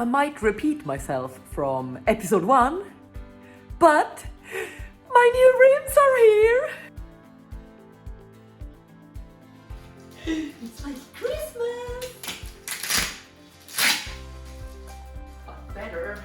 I might repeat myself from episode 1, but my new rims are here! It's like Christmas! But better.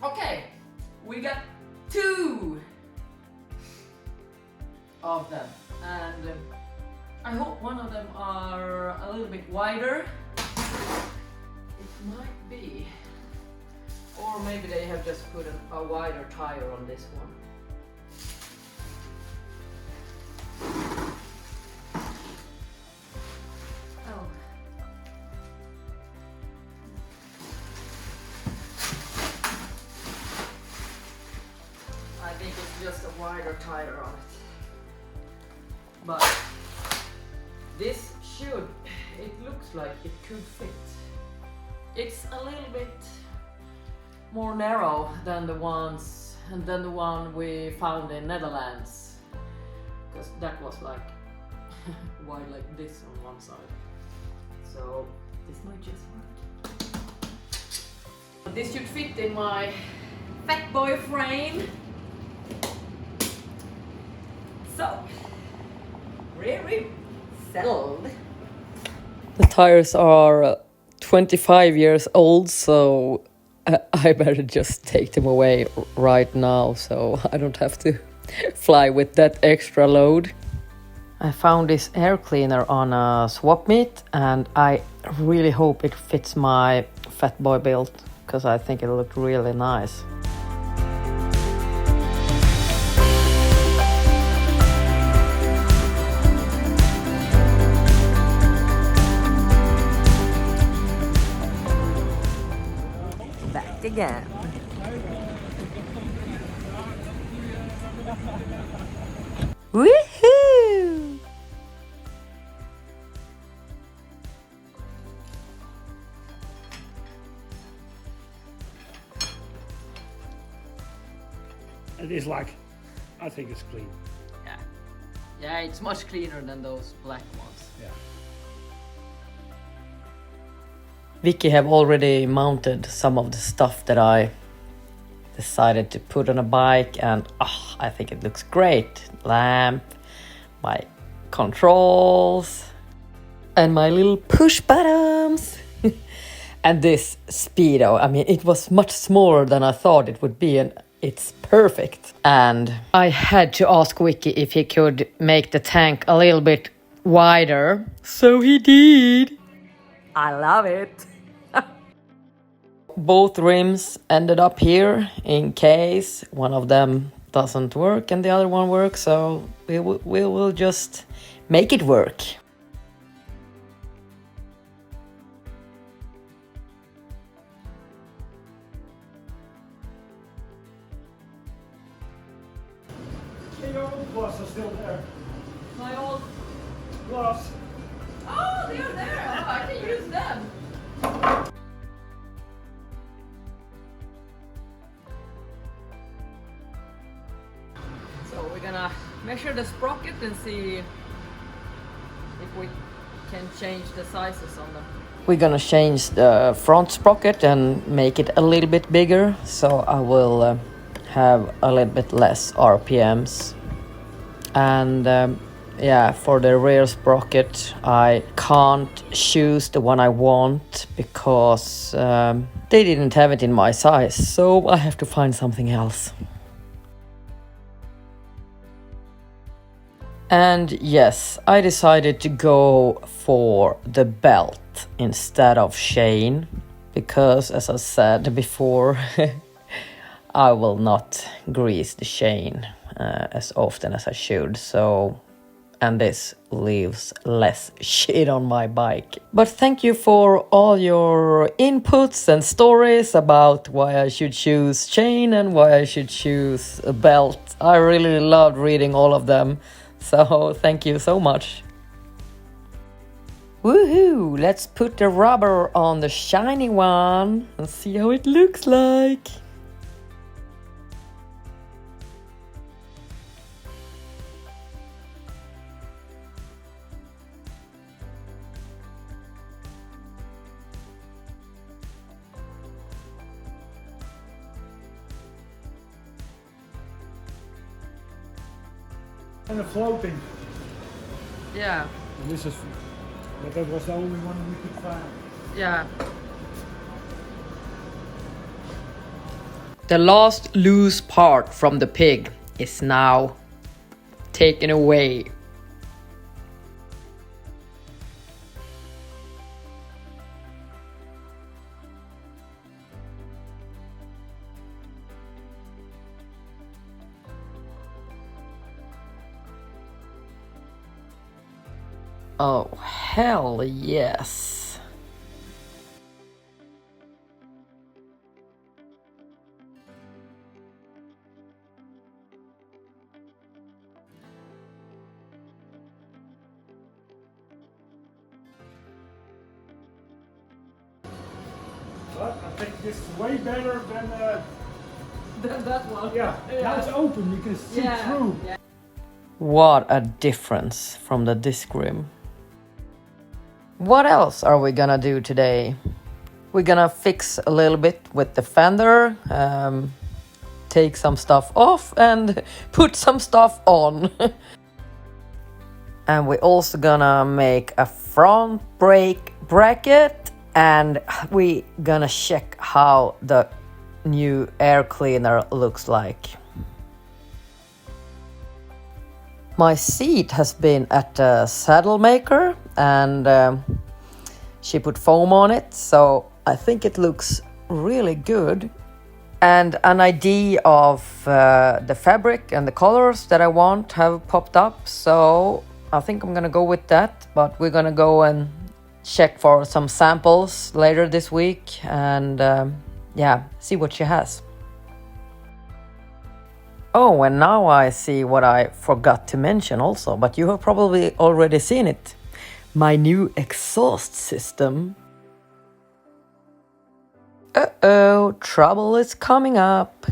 Okay, we got 2 of them, and I hope one of them are a little bit wider. It might be, or maybe they have just put a wider tire on this one. I think it's just a wider tire on it. But this it looks like it could fit. It's a little bit more narrow than the one we found in Netherlands. Because that was like wide like this on one side. So this might just work. This should fit in my fatboy frame. So, really settled. The tires are 25 years old, so I better just take them away right now so I don't have to fly with that extra load. I found this air cleaner on a swap meet, and I really hope it fits my fatboy build because I think it looked really nice. Again. Woohoo! It is like, I think it's clean. Yeah, it's much cleaner than those black ones. Yeah. Vicky have already mounted some of the stuff that I decided to put on a bike, and I think it looks great. Lamp, my controls, and my little push buttons. And this Speedo, I mean, it was much smaller than I thought it would be, and it's perfect. And I had to ask Wicky if he could make the tank a little bit wider. So he did. I love it. Both rims ended up here in case one of them doesn't work and the other one works, so we will just make it work. Your old gloves are still there. My old Gloves. Oh, they're there! Oh, I can use them! So we're gonna measure the sprocket and see if we can change the sizes on them. We're gonna change the front sprocket and make it a little bit bigger, so I will have a little bit less RPMs. And yeah, for the rear sprocket I can't choose the one I want because they didn't have it in my size, so I have to find something else. And yes, I decided to go for the belt instead of chain because, as I said before, I will not grease the chain as often as I should. So and this leaves less shit on my bike. But thank you for all your inputs and stories about why I should choose chain and why I should choose a belt. I really loved reading all of them, so thank you so much. Woohoo! Let's put the rubber on the shiny one and see how it looks like. And a floating. Yeah, And this is, but that was the only one we could find. yeah. The last loose part from the pig is now taken away. Oh, hell yes. But I think this is way better than That one. yeah. Now it's open, you can see through. Yeah. What a difference from the disc rim. What else are we gonna do today? We're gonna fix a little bit with the fender, take some stuff off and put some stuff on. And we're also gonna make a front brake bracket, and we're gonna check how the new air cleaner looks like. My seat has been at the saddle maker, and she put foam on it, so I think it looks really good. And an idea of the fabric and the colors that I want have popped up, so I think I'm gonna go with that. But we're gonna go and check for some samples later this week and yeah, see what she has. Oh, and now I see what I forgot to mention also, but you have probably already seen it. My new exhaust system. Uh-oh, trouble is coming up.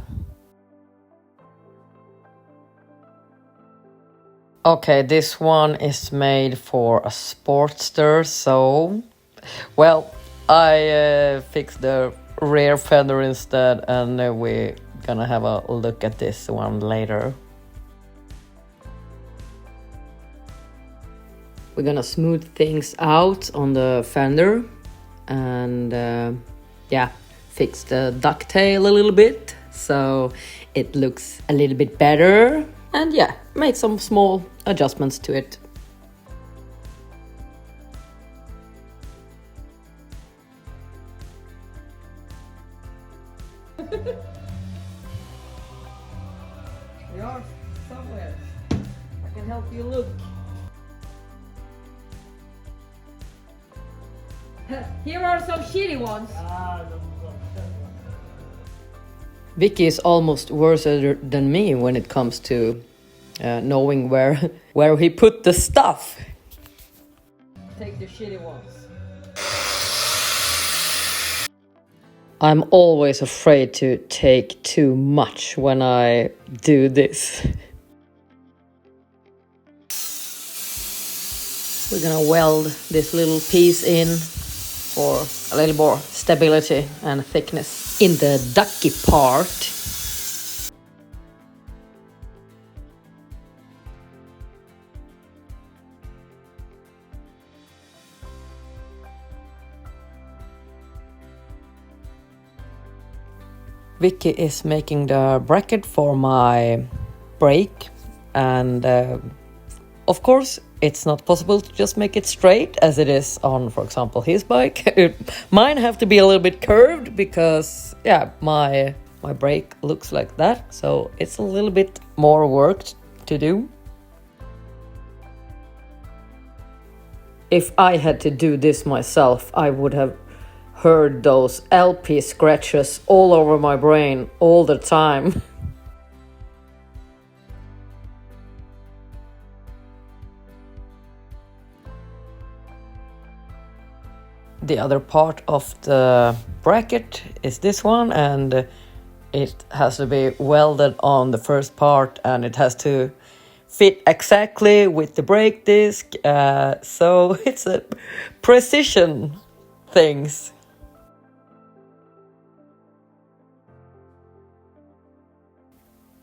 Okay, this one is made for a Sportster, so... Well, I fixed the rear fender instead, and we're gonna have a look at this one later. We're gonna smooth things out on the fender and yeah, fix the ducktail a little bit so it looks a little bit better, and yeah, make some small adjustments to it. They are somewhere. I can help you look. Here are some shitty ones. Vicky is almost worse than me when it comes to knowing where he put the stuff. Take the shitty ones. I'm always afraid to take too much when I do this. We're gonna weld this little piece in for a little more stability and thickness in the ducky part. Vicky is making the bracket for my brake, and of course it's not possible to just make it straight as it is on, for example, his bike. Mine have to be a little bit curved because yeah, my brake looks like that, so it's a little bit more work to do. If I had to do this myself, I would have heard those LP scratches all over my brain all the time. The other part of the bracket is this one, and it has to be welded on the first part, and it has to fit exactly with the brake disc, so it's a precision things.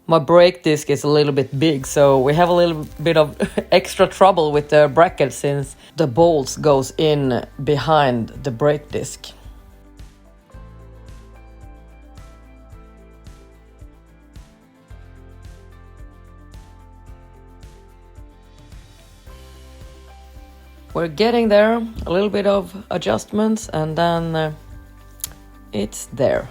My brake disc is a little bit big, so we have a little bit of extra trouble with the bracket since the bolts goes in behind the brake disc. We're getting there, a little bit of adjustments, and then it's there.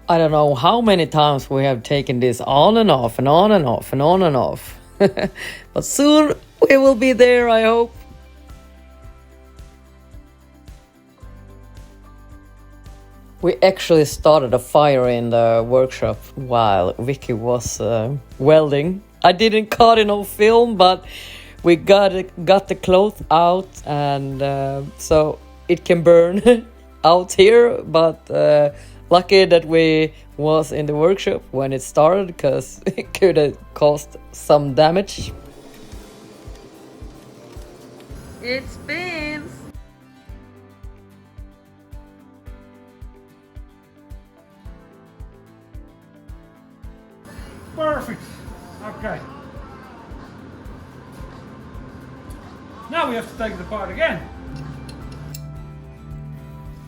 I don't know how many times we have taken this on and off and on and off and on and off. But soon we will be there, I hope. We actually started a fire in the workshop while Wicky was welding. I didn't cut it on film, but we got the cloth out, and so it can burn out here, but lucky that we was in the workshop when it started, because it could have caused some damage. It spins! Perfect. Okay. Now we have to take it apart again.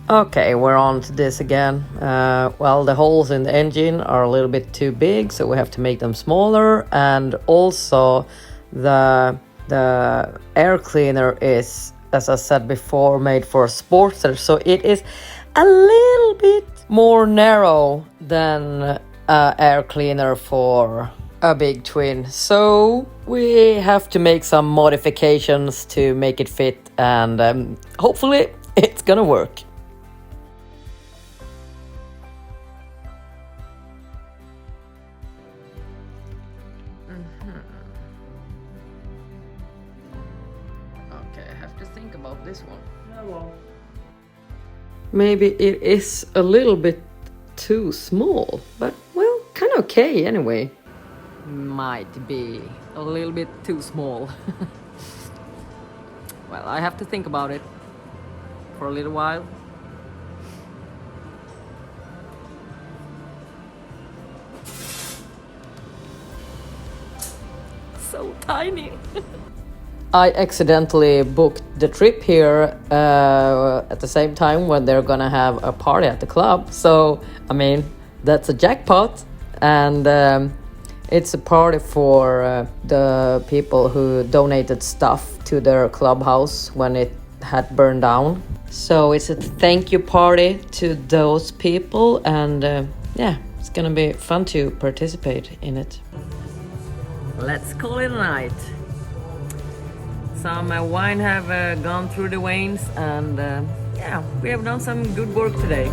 Okay, we're on to this again. Well, the holes in the engine are a little bit too big, so we have to make them smaller, and also the air cleaner is, as I said before, made for a Sportster, so it is a little bit more narrow than air cleaner for a big twin. So we have to make some modifications to make it fit, and hopefully it's gonna work. Okay, I have to think about this one. Yeah, well. Maybe it is a little bit too small, but well, kind of okay anyway. Might be a little bit too small. Well, I have to think about it for a little while. So tiny. I accidentally booked the trip here at the same time when they're gonna have a party at the club. So, I mean, that's a jackpot. And it's a party for the people who donated stuff to their clubhouse when it had burned down. So it's a thank you party to those people, and yeah, it's gonna be fun to participate in it. Let's call it a night. Some wine have gone through the veins, and yeah, we have done some good work today.